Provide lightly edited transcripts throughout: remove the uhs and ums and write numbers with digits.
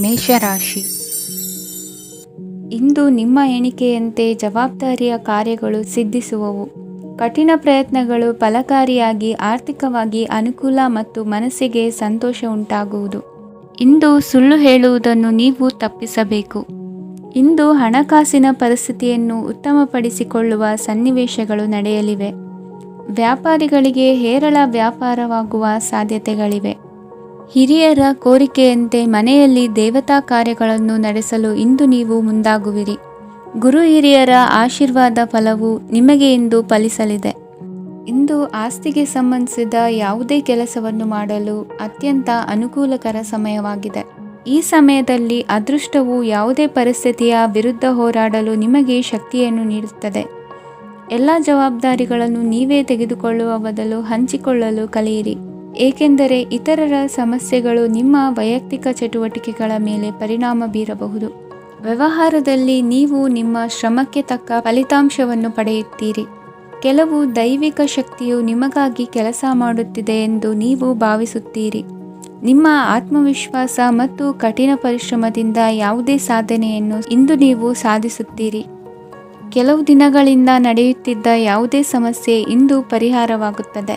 ಮೇಷರಾಶಿ. ಇಂದು ನಿಮ್ಮ ಎಣಿಕೆಯಂತೆ ಜವಾಬ್ದಾರಿಯ ಕಾರ್ಯಗಳು ಸಿದ್ಧಿಸುವವು. ಕಠಿಣ ಪ್ರಯತ್ನಗಳು ಫಲಕಾರಿಯಾಗಿ ಆರ್ಥಿಕವಾಗಿ ಅನುಕೂಲ ಮತ್ತು ಮನಸ್ಸಿಗೆ ಸಂತೋಷ ಉಂಟಾಗುವುದು. ಇಂದು ಸುಳ್ಳು ಹೇಳುವುದನ್ನು ನೀವು ತಪ್ಪಿಸಬೇಕು. ಇಂದು ಹಣಕಾಸಿನ ಪರಿಸ್ಥಿತಿಯನ್ನು ಉತ್ತಮಪಡಿಸಿಕೊಳ್ಳುವ ಸನ್ನಿವೇಶಗಳು ನಡೆಯಲಿವೆ. ವ್ಯಾಪಾರಿಗಳಿಗೆ ಹೇರಳ ವ್ಯಾಪಾರವಾಗುವ ಸಾಧ್ಯತೆಗಳಿವೆ. ಹಿರಿಯರ ಕೋರಿಕೆಯಂತೆ ಮನೆಯಲ್ಲಿ ದೇವತಾ ಕಾರ್ಯಗಳನ್ನು ನಡೆಸಲು ಇಂದು ನೀವು ಮುಂದಾಗುವಿರಿ. ಗುರು ಹಿರಿಯರ ಆಶೀರ್ವಾದ ಫಲವು ನಿಮಗೆ ಇಂದು ಫಲಿಸಲಿದೆ. ಇಂದು ಆಸ್ತಿಗೆ ಸಂಬಂಧಿಸಿದ ಯಾವುದೇ ಕೆಲಸವನ್ನು ಮಾಡಲು ಅತ್ಯಂತ ಅನುಕೂಲಕರ ಸಮಯವಾಗಿದೆ. ಈ ಸಮಯದಲ್ಲಿ ಅದೃಷ್ಟವು ಯಾವುದೇ ಪರಿಸ್ಥಿತಿಯ ವಿರುದ್ಧ ಹೋರಾಡಲು ನಿಮಗೆ ಶಕ್ತಿಯನ್ನು ನೀಡುತ್ತದೆ. ಎಲ್ಲ ಜವಾಬ್ದಾರಿಗಳನ್ನು ನೀವೇ ತೆಗೆದುಕೊಳ್ಳುವ ಬದಲು ಹಂಚಿಕೊಳ್ಳಲು ಕಲಿಯಿರಿ, ಏಕೆಂದರೆ ಇತರರ ಸಮಸ್ಯೆಗಳು ನಿಮ್ಮ ವೈಯಕ್ತಿಕ ಚಟುವಟಿಕೆಗಳ ಮೇಲೆ ಪರಿಣಾಮ ಬೀರಬಹುದು. ವ್ಯವಹಾರದಲ್ಲಿ ನೀವು ನಿಮ್ಮ ಶ್ರಮಕ್ಕೆ ತಕ್ಕ ಫಲಿತಾಂಶವನ್ನು ಪಡೆಯುತ್ತೀರಿ. ಕೆಲವು ದೈವಿಕ ಶಕ್ತಿಯು ನಿಮಗಾಗಿ ಕೆಲಸ ಮಾಡುತ್ತಿದೆ ಎಂದು ನೀವು ಭಾವಿಸುತ್ತೀರಿ. ನಿಮ್ಮ ಆತ್ಮವಿಶ್ವಾಸ ಮತ್ತು ಕಠಿಣ ಪರಿಶ್ರಮದಿಂದ ಯಾವುದೇ ಸಾಧನೆಯನ್ನು ಇಂದು ನೀವು ಸಾಧಿಸುತ್ತೀರಿ. ಕೆಲವು ದಿನಗಳಿಂದ ನಡೆಯುತ್ತಿದ್ದ ಯಾವುದೇ ಸಮಸ್ಯೆ ಇಂದು ಪರಿಹಾರವಾಗುತ್ತದೆ.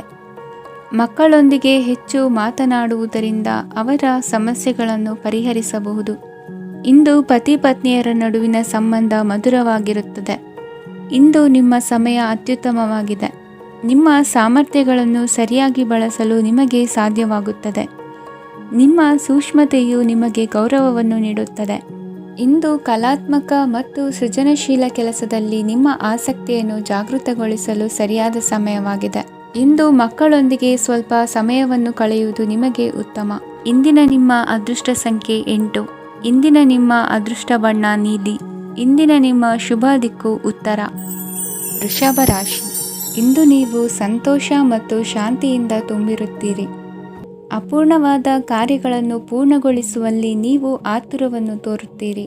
ಮಕ್ಕಳೊಂದಿಗೆ ಹೆಚ್ಚು ಮಾತನಾಡುವುದರಿಂದ ಅವರ ಸಮಸ್ಯೆಗಳನ್ನು ಪರಿಹರಿಸಬಹುದು. ಇಂದು ಪತಿ ಪತ್ನಿಯರ ನಡುವಿನ ಸಂಬಂಧ ಮಧುರವಾಗಿರುತ್ತದೆ. ಇಂದು ನಿಮ್ಮ ಸಮಯ ಅತ್ಯುತ್ತಮವಾಗಿದೆ. ನಿಮ್ಮ ಸಾಮರ್ಥ್ಯಗಳನ್ನು ಸರಿಯಾಗಿ ಬಳಸಲು ನಿಮಗೆ ಸಾಧ್ಯವಾಗುತ್ತದೆ. ನಿಮ್ಮ ಸೂಕ್ಷ್ಮತೆಯು ನಿಮಗೆ ಗೌರವವನ್ನು ನೀಡುತ್ತದೆ. ಇಂದು ಕಲಾತ್ಮಕ ಮತ್ತು ಸೃಜನಶೀಲ ಕೆಲಸದಲ್ಲಿ ನಿಮ್ಮ ಆಸಕ್ತಿಯನ್ನು ಜಾಗೃತಗೊಳಿಸಲು ಸರಿಯಾದ ಸಮಯವಾಗಿದೆ. ಇಂದು ಮಕ್ಕಳೊಂದಿಗೆ ಸ್ವಲ್ಪ ಸಮಯವನ್ನು ಕಳೆಯುವುದು ನಿಮಗೆ ಉತ್ತಮ. ಇಂದಿನ ನಿಮ್ಮ ಅದೃಷ್ಟ ಸಂಖ್ಯೆ 8. ಇಂದಿನ ನಿಮ್ಮ ಅದೃಷ್ಟ ಬಣ್ಣ ನೀಲಿ. ಇಂದಿನ ನಿಮ್ಮ ಶುಭ ದಿಕ್ಕು ಉತ್ತರ. ವೃಷಭ ರಾಶಿ. ಇಂದು ನೀವು ಸಂತೋಷ ಮತ್ತು ಶಾಂತಿಯಿಂದ ತುಂಬಿರುತ್ತೀರಿ. ಅಪೂರ್ಣವಾದ ಕಾರ್ಯಗಳನ್ನು ಪೂರ್ಣಗೊಳಿಸುವಲ್ಲಿ ನೀವು ಆತುರವನ್ನು ತೋರುತ್ತೀರಿ.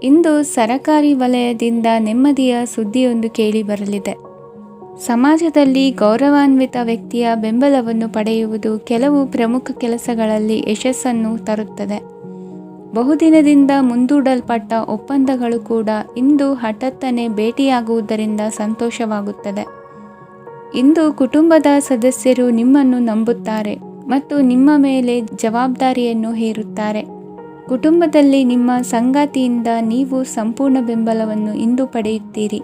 ಇಂದು ಸರಕಾರಿ ವಲಯದಿಂದ ನೆಮ್ಮದಿಯ ಸುದ್ದಿಯೊಂದು ಕೇಳಿಬರಲಿದೆ. ಸಮಾಜದಲ್ಲಿ ಗೌರವಾನ್ವಿತ ವ್ಯಕ್ತಿಯ ಬೆಂಬಲವನ್ನು ಪಡೆಯುವುದು ಕೆಲವು ಪ್ರಮುಖ ಕೆಲಸಗಳಲ್ಲಿ ಯಶಸ್ಸನ್ನು ತರುತ್ತದೆ. ಬಹುದಿನದಿಂದ ಮುಂದೂಡಲ್ಪಟ್ಟ ಒಪ್ಪಂದಗಳು ಕೂಡ ಇಂದು ಹಠಾತ್ತನೆ ಭೇಟಿಯಾಗುವುದರಿಂದ ಸಂತೋಷವಾಗುತ್ತದೆ. ಇಂದು ಕುಟುಂಬದ ಸದಸ್ಯರು ನಿಮ್ಮನ್ನು ನಂಬುತ್ತಾರೆ ಮತ್ತು ನಿಮ್ಮ ಮೇಲೆ ಜವಾಬ್ದಾರಿಯನ್ನು ಹೇರುತ್ತಾರೆ. ಕುಟುಂಬದಲ್ಲಿ ನಿಮ್ಮ ಸಂಗಾತಿಯಿಂದ ನೀವು ಸಂಪೂರ್ಣ ಬೆಂಬಲವನ್ನು ಇಂದು ಪಡೆಯುತ್ತೀರಿ.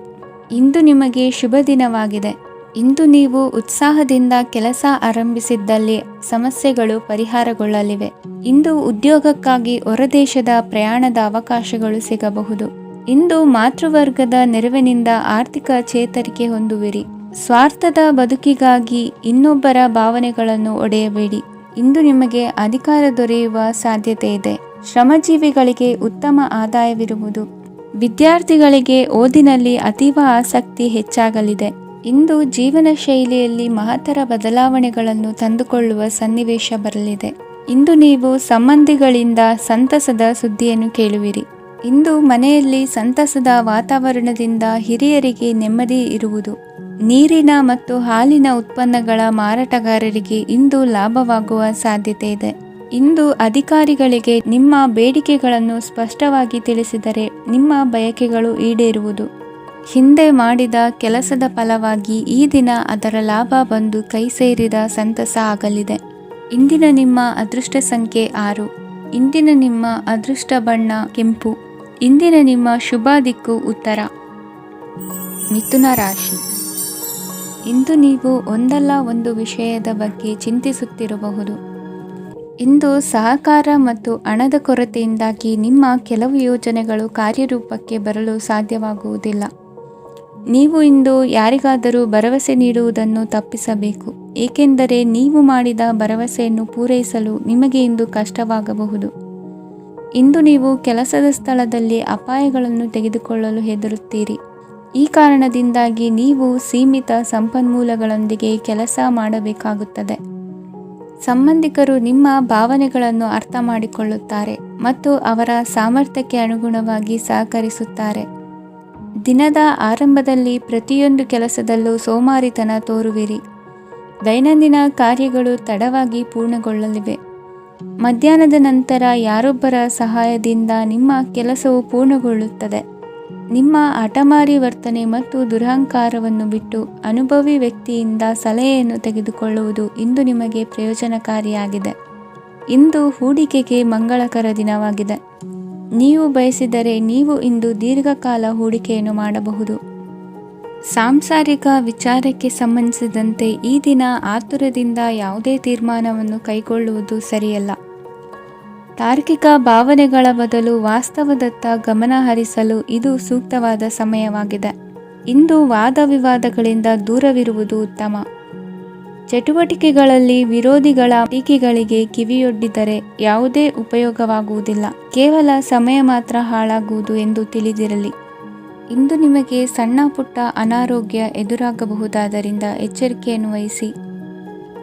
ಇಂದು ನಿಮಗೆ ಶುಭ ದಿನವಾಗಿದೆ. ಇಂದು ನೀವು ಉತ್ಸಾಹದಿಂದ ಕೆಲಸ ಆರಂಭಿಸಿದ್ದಲ್ಲಿ ಸಮಸ್ಯೆಗಳು ಪರಿಹಾರಗೊಳ್ಳಲಿವೆ. ಇಂದು ಉದ್ಯೋಗಕ್ಕಾಗಿ ಹೊರದೇಶದ ಪ್ರಯಾಣದ ಅವಕಾಶಗಳು ಸಿಗಬಹುದು. ಇಂದು ಮಾತೃವರ್ಗದ ನೆರವಿನಿಂದ ಆರ್ಥಿಕ ಚೇತರಿಕೆ ಹೊಂದುವಿರಿ. ಸ್ವಾರ್ಥದ ಬದುಕಿಗಾಗಿ ಇನ್ನೊಬ್ಬರ ಭಾವನೆಗಳನ್ನು ಒಡೆಯಬೇಡಿ. ಇಂದು ನಿಮಗೆ ಅಧಿಕಾರ ದೊರೆಯುವ ಸಾಧ್ಯತೆ ಇದೆ. ಶ್ರಮಜೀವಿಗಳಿಗೆ ಉತ್ತಮ ಆದಾಯವಿರುವುದು. ವಿದ್ಯಾರ್ಥಿಗಳಿಗೆ ಓದಿನಲ್ಲಿ ಅತೀವ ಆಸಕ್ತಿ ಹೆಚ್ಚಾಗಲಿದೆ. ಇಂದು ಜೀವನ ಶೈಲಿಯಲ್ಲಿ ಮಹತ್ತರ ಬದಲಾವಣೆಗಳನ್ನು ತಂದುಕೊಳ್ಳುವ ಸನ್ನಿವೇಶ ಬರಲಿದೆ. ಇಂದು ನೀವು ಸಂಬಂಧಿಗಳಿಂದ ಸಂತಸದ ಸುದ್ದಿಯನ್ನು ಕೇಳುವಿರಿ. ಇಂದು ಮನೆಯಲ್ಲಿ ಸಂತಸದ ವಾತಾವರಣದಿಂದ ಹಿರಿಯರಿಗೆ ನೆಮ್ಮದಿ ಇರುವುದು. ನೀರಿನ ಮತ್ತು ಹಾಲಿನ ಉತ್ಪನ್ನಗಳ ಮಾರಾಟಗಾರರಿಗೆ ಇಂದು ಲಾಭವಾಗುವ ಸಾಧ್ಯತೆ ಇದೆ. ಇಂದು ಅಧಿಕಾರಿಗಳಿಗೆ ನಿಮ್ಮ ಬೇಡಿಕೆಗಳನ್ನು ಸ್ಪಷ್ಟವಾಗಿ ತಿಳಿಸಿದರೆ ನಿಮ್ಮ ಬಯಕೆಗಳು ಈಡೇರುವುದು. ಹಿಂದೆ ಮಾಡಿದ ಕೆಲಸದ ಫಲವಾಗಿ ಈ ದಿನ ಅದರ ಲಾಭ ಬಂದು ಕೈ ಸೇರಿದ ಸಂತಸ ಆಗಲಿದೆ. ಇಂದಿನ ನಿಮ್ಮ ಅದೃಷ್ಟ ಸಂಖ್ಯೆ 6. ಇಂದಿನ ನಿಮ್ಮ ಅದೃಷ್ಟ ಬಣ್ಣ ಕೆಂಪು. ಇಂದಿನ ನಿಮ್ಮ ಶುಭ ದಿಕ್ಕು ಉತ್ತರ. ಮಿಥುನ ರಾಶಿ. ಇಂದು ನೀವು ಒಂದಲ್ಲ ಒಂದು ವಿಷಯದ ಬಗ್ಗೆ ಚಿಂತಿಸುತ್ತಿರಬಹುದು. ಇಂದು ಸಹಕಾರ ಮತ್ತು ಹಣದ ಕೊರತೆಯಿಂದಾಗಿ ನಿಮ್ಮ ಕೆಲವು ಯೋಜನೆಗಳು ಕಾರ್ಯರೂಪಕ್ಕೆ ಬರಲು ಸಾಧ್ಯವಾಗುವುದಿಲ್ಲ. ನೀವು ಇಂದು ಯಾರಿಗಾದರೂ ಭರವಸೆ ನೀಡುವುದನ್ನು ತಪ್ಪಿಸಬೇಕು, ಏಕೆಂದರೆ ನೀವು ಮಾಡಿದ ಭರವಸೆಯನ್ನು ಪೂರೈಸಲು ನಿಮಗೆ ಇಂದು ಕಷ್ಟವಾಗಬಹುದು. ಇಂದು ನೀವು ಕೆಲಸದ ಸ್ಥಳದಲ್ಲಿ ಅಪಾಯಗಳನ್ನು ತೆಗೆದುಕೊಳ್ಳಲು ಹೆದರುತ್ತೀರಿ. ಈ ಕಾರಣದಿಂದಾಗಿ ನೀವು ಸೀಮಿತ ಸಂಪನ್ಮೂಲಗಳೊಂದಿಗೆ ಕೆಲಸ ಮಾಡಬೇಕಾಗುತ್ತದೆ. ಸಂಬಂಧಿಕರು ನಿಮ್ಮ ಭಾವನೆಗಳನ್ನು ಅರ್ಥ ಮಾಡಿಕೊಳ್ಳುತ್ತಾರೆ ಮತ್ತು ಅವರ ಸಾಮರ್ಥ್ಯಕ್ಕೆ ಅನುಗುಣವಾಗಿ ಸಹಕರಿಸುತ್ತಾರೆ. ದಿನದ ಆರಂಭದಲ್ಲಿ ಪ್ರತಿಯೊಂದು ಕೆಲಸದಲ್ಲೂ ಸೋಮಾರಿತನ ತೋರುವಿರಿ. ದೈನಂದಿನ ಕಾರ್ಯಗಳು ತಡವಾಗಿ ಪೂರ್ಣಗೊಳ್ಳಲಿವೆ. ಮಧ್ಯಾಹ್ನದ ನಂತರ ಯಾರೊಬ್ಬರ ಸಹಾಯದಿಂದ ನಿಮ್ಮ ಕೆಲಸವು ಪೂರ್ಣಗೊಳ್ಳುತ್ತದೆ. ನಿಮ್ಮ ಹಠಮಾರಿ ವರ್ತನೆ ಮತ್ತು ದುರಹಂಕಾರವನ್ನು ಬಿಟ್ಟು ಅನುಭವಿ ವ್ಯಕ್ತಿಯಿಂದ ಸಲಹೆಯನ್ನು ತೆಗೆದುಕೊಳ್ಳುವುದು ಇಂದು ನಿಮಗೆ ಪ್ರಯೋಜನಕಾರಿಯಾಗಿದೆ. ಇಂದು ಹೂಡಿಕೆಗೆ ಮಂಗಳಕರ ದಿನವಾಗಿದೆ. ನೀವು ಬಯಸಿದರೆ ನೀವು ಇಂದು ದೀರ್ಘಕಾಲ ಹೂಡಿಕೆಯನ್ನು ಮಾಡಬಹುದು. ಸಾಂಸಾರಿಕ ವಿಚಾರಕ್ಕೆ ಸಂಬಂಧಿಸಿದಂತೆ ಈ ದಿನ ಆತುರದಿಂದ ಯಾವುದೇ ತೀರ್ಮಾನವನ್ನು ಕೈಗೊಳ್ಳುವುದು ಸರಿಯಲ್ಲ. ತಾರ್ಕಿಕ ಭಾವನೆಗಳ ಬದಲು ವಾಸ್ತವದತ್ತ ಗಮನ ಹರಿಸಲು ಇದು ಸೂಕ್ತವಾದ ಸಮಯವಾಗಿದೆ. ಇಂದು ವಾದ ವಿವಾದಗಳಿಂದ ದೂರವಿರುವುದು ಉತ್ತಮ. ಚಟುವಟಿಕೆಗಳಲ್ಲಿ ವಿರೋಧಿಗಳ ಟೀಕೆಗಳಿಗೆ ಕಿವಿಯೊಡ್ಡಿದರೆ ಯಾವುದೇ ಉಪಯೋಗವಾಗುವುದಿಲ್ಲ, ಕೇವಲ ಸಮಯ ಮಾತ್ರ ಹಾಳಾಗುವುದು ಎಂದು ತಿಳಿದಿರಲಿ. ಇಂದು ನಿಮಗೆ ಸಣ್ಣ ಪುಟ್ಟ ಅನಾರೋಗ್ಯ ಎದುರಾಗಬಹುದಾದ್ದರಿಂದ ಎಚ್ಚರಿಕೆಯನ್ನು ವಹಿಸಿ.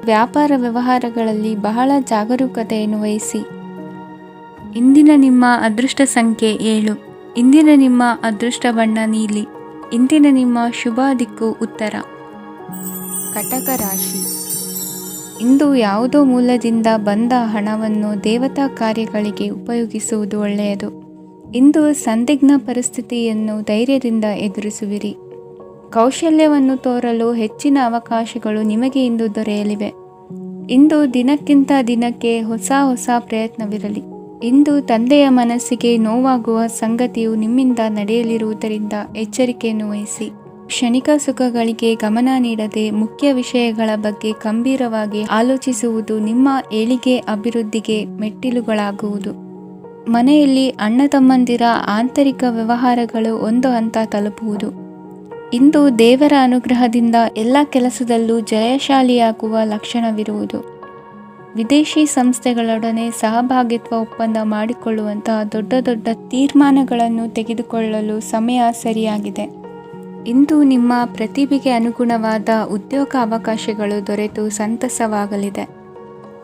ವ್ಯಾಪಾರ ವ್ಯವಹಾರಗಳಲ್ಲಿ ಬಹಳ ಜಾಗರೂಕತೆಯನ್ನು ವಹಿಸಿ. ಇಂದಿನ ನಿಮ್ಮ ಅದೃಷ್ಟ ಸಂಖ್ಯೆ 7. ಇಂದಿನ ನಿಮ್ಮ ಅದೃಷ್ಟ ಬಣ್ಣ ನೀಲಿ. ಇಂದಿನ ನಿಮ್ಮ ಶುಭ ದಿಕ್ಕು ಉತ್ತರ. ಕಟಕ ರಾಶಿ. ಇಂದು ಯಾವುದೋ ಮೂಲದಿಂದ ಬಂದ ಹಣವನ್ನು ದೇವತಾ ಕಾರ್ಯಗಳಿಗೆ ಉಪಯೋಗಿಸುವುದು ಒಳ್ಳೆಯದು. ಇಂದು ಸಂದಿಗ್ಧ ಪರಿಸ್ಥಿತಿಯನ್ನು ಧೈರ್ಯದಿಂದ ಎದುರಿಸುವಿರಿ. ಕೌಶಲ್ಯವನ್ನು ತೋರಲು ಹೆಚ್ಚಿನ ಅವಕಾಶಗಳು ನಿಮಗೆ ಇಂದು ದೊರೆಯಲಿವೆ. ಇಂದು ದಿನಕ್ಕಿಂತ ದಿನಕ್ಕೆ ಹೊಸ ಪ್ರಯತ್ನವಿರಲಿ. ಇಂದು ತಂದೆಯ ಮನಸ್ಸಿಗೆ ನೋವಾಗುವ ಸಂಗತಿಯು ನಿಮ್ಮಿಂದ ನಡೆಯಲಿರುವುದರಿಂದ ಎಚ್ಚರಿಕೆಯನ್ನು ವಹಿಸಿ. ಕ್ಷಣಿಕ ಸುಖಗಳಿಗೆ ಗಮನ ನೀಡದೆ ಮುಖ್ಯ ವಿಷಯಗಳ ಬಗ್ಗೆ ಗಂಭೀರವಾಗಿ ಆಲೋಚಿಸುವುದು ನಿಮ್ಮ ಏಳಿಗೆ ಅಭಿವೃದ್ಧಿಗೆ ಮೆಟ್ಟಿಲುಗಳಾಗುವುದು. ಮನೆಯಲ್ಲಿ ಅಣ್ಣ ತಮ್ಮಂದಿರ ಆಂತರಿಕ ವ್ಯವಹಾರಗಳು ಒಂದು ಹಂತ ತಲುಪುವುದು. ಇಂದು ದೇವರ ಅನುಗ್ರಹದಿಂದ ಎಲ್ಲ ಕೆಲಸದಲ್ಲೂ ಜಯಶಾಲಿಯಾಗುವ ಲಕ್ಷಣವಿರುವುದು. ವಿದೇಶಿ ಸಂಸ್ಥೆಗಳೊಡನೆ ಸಹಭಾಗಿತ್ವ ಒಪ್ಪಂದ ಮಾಡಿಕೊಳ್ಳುವಂತಹ ದೊಡ್ಡ ತೀರ್ಮಾನಗಳನ್ನು ತೆಗೆದುಕೊಳ್ಳಲು ಸಮಯ ಸರಿಯಾಗಿದೆ. ಇಂದು ನಿಮ್ಮ ಪ್ರತಿಭೆಗೆ ಅನುಗುಣವಾದ ಉದ್ಯೋಗ ಅವಕಾಶಗಳು ದೊರೆತು ಸಂತಸವಾಗಲಿದೆ.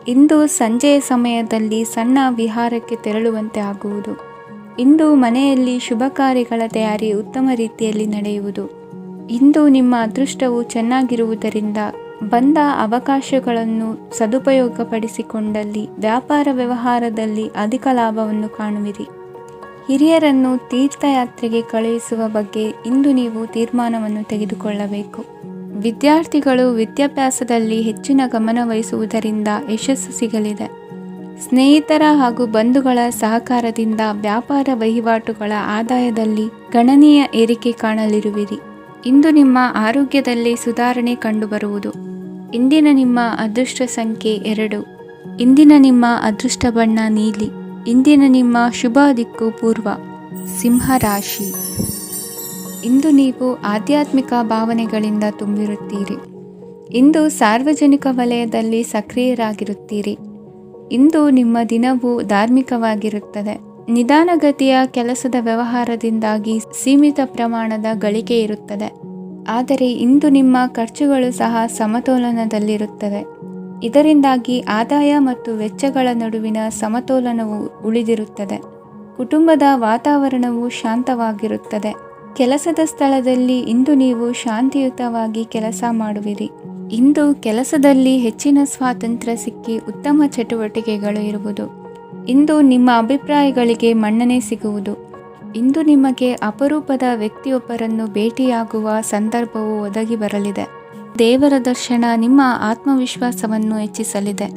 ಇಂದು ಸಂಜೆಯ ಸಮಯದಲ್ಲಿ ಸಣ್ಣ ವಿಹಾರಕ್ಕೆ ತೆರಳುವಂತೆ ಆಗುವುದು. ಇಂದು ಮನೆಯಲ್ಲಿ ಶುಭ ಕಾರ್ಯಗಳ ತಯಾರಿ ಉತ್ತಮ ರೀತಿಯಲ್ಲಿ ನಡೆಯುವುದು. ಇಂದು ನಿಮ್ಮ ಅದೃಷ್ಟವು ಚೆನ್ನಾಗಿರುವುದರಿಂದ ಬಂದ ಅವಕಾಶಗಳನ್ನು ಸದುಪಯೋಗಪಡಿಸಿಕೊಂಡಲ್ಲಿ ವ್ಯಾಪಾರ ವ್ಯವಹಾರದಲ್ಲಿ ಅಧಿಕ ಲಾಭವನ್ನು ಕಾಣುವಿರಿ. ಹಿರಿಯರನ್ನು ತೀರ್ಥಯಾತ್ರೆಗೆ ಕಳುಹಿಸುವ ಬಗ್ಗೆ ಇಂದು ನೀವು ತೀರ್ಮಾನವನ್ನು ತೆಗೆದುಕೊಳ್ಳಬೇಕು. ವಿದ್ಯಾರ್ಥಿಗಳು ವಿದ್ಯಾಭ್ಯಾಸದಲ್ಲಿ ಹೆಚ್ಚಿನ ಗಮನ ವಹಿಸುವುದರಿಂದ ಯಶಸ್ಸು ಸಿಗಲಿದೆ. ಸ್ನೇಹಿತರ ಹಾಗೂ ಬಂಧುಗಳ ಸಹಕಾರದಿಂದ ವ್ಯಾಪಾರ ವಹಿವಾಟುಗಳ ಆದಾಯದಲ್ಲಿ ಗಣನೀಯ ಏರಿಕೆ ಕಾಣಲಿರುವಿರಿ. ಇಂದು ನಿಮ್ಮ ಆರೋಗ್ಯದಲ್ಲಿ ಸುಧಾರಣೆ ಕಂಡುಬರುವುದು. ಇಂದಿನ ನಿಮ್ಮ ಅದೃಷ್ಟ ಸಂಖ್ಯೆ 2. ಇಂದಿನ ನಿಮ್ಮ ಅದೃಷ್ಟ ಬಣ್ಣ ನೀಲಿ. ಇಂದಿನ ನಿಮ್ಮ ಶುಭ ದಿಕ್ಕು ಪೂರ್ವ. ಸಿಂಹ ರಾಶಿ. ಇಂದು ನೀವು ಆಧ್ಯಾತ್ಮಿಕ ಭಾವನೆಗಳಿಂದ ತುಂಬಿರುತ್ತೀರಿ. ಇಂದು ಸಾರ್ವಜನಿಕ ವಲಯದಲ್ಲಿ ಸಕ್ರಿಯರಾಗಿರುತ್ತೀರಿ. ಇಂದು ನಿಮ್ಮ ದಿನವು ಧಾರ್ಮಿಕವಾಗಿರುತ್ತದೆ. ನಿಧಾನಗತಿಯ ಕೆಲಸದ ವ್ಯವಹಾರದಿಂದಾಗಿ ಸೀಮಿತ ಪ್ರಮಾಣದ ಗಳಿಕೆ ಇರುತ್ತದೆ. ಆದರೆ ಇಂದು ನಿಮ್ಮ ಖರ್ಚುಗಳು ಸಹ ಸಮತೋಲನದಲ್ಲಿರುತ್ತವೆ. ಇದರಿಂದಾಗಿ ಆದಾಯ ಮತ್ತು ವೆಚ್ಚಗಳ ನಡುವಿನ ಸಮತೋಲನವು ಉಳಿದಿರುತ್ತದೆ. ಕುಟುಂಬದ ವಾತಾವರಣವು ಶಾಂತವಾಗಿರುತ್ತದೆ. ಕೆಲಸದ ಸ್ಥಳದಲ್ಲಿ ಇಂದು ನೀವು ಶಾಂತಿಯುತವಾಗಿ ಕೆಲಸ ಮಾಡುವಿರಿ. ಇಂದು ಕೆಲಸದಲ್ಲಿ ಹೆಚ್ಚಿನ ಸ್ವಾತಂತ್ರ್ಯ ಸಿಕ್ಕಿ ಉತ್ತಮ ಚಟುವಟಿಕೆಗಳು ಇರುವುದು. ಇಂದು ನಿಮ್ಮ ಅಭಿಪ್ರಾಯಗಳಿಗೆ ಮನ್ನಣೆ ಸಿಗುವುದು. ಇಂದು ನಿಮಗೆ ಅಪರೂಪದ ವ್ಯಕ್ತಿಯೊಬ್ಬರನ್ನು ಭೇಟಿಯಾಗುವ ಸಂದರ್ಭವು ಒದಗಿ ಬರಲಿದೆ. ದೇವರ ದರ್ಶನ ನಿಮ್ಮ ಆತ್ಮವಿಶ್ವಾಸವನ್ನು ಹೆಚ್ಚಿಸಲಿದೆ.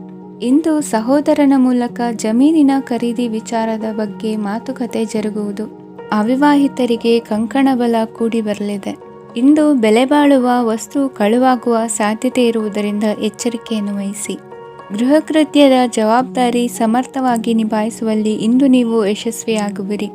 ಇಂದು ಸಹೋದರನ ಮೂಲಕ ಜಮೀನಿನ ಖರೀದಿ ವಿಚಾರದ ಬಗ್ಗೆ ಮಾತುಕತೆ ಜರುಗುವುದು. ಅವಿವಾಹಿತರಿಗೆ ಕಂಕಣ ಬಲ ಕೂಡಿ ಬರಲಿದೆ. ಇಂದು ಬೆಲೆ ಬಾಳುವ ವಸ್ತು ಕಳುವಾಗುವ ಸಾಧ್ಯತೆ ಇರುವುದರಿಂದ ಎಚ್ಚರಿಕೆಯನ್ನು ವಹಿಸಿ. ಗೃಹ ಕೃತ್ಯದ ಜವಾಬ್ದಾರಿ ಸಮರ್ಥವಾಗಿ ನಿಭಾಯಿಸುವಲ್ಲಿ ಇಂದು ನೀವು ಯಶಸ್ವಿಯಾಗುವಿರಿ.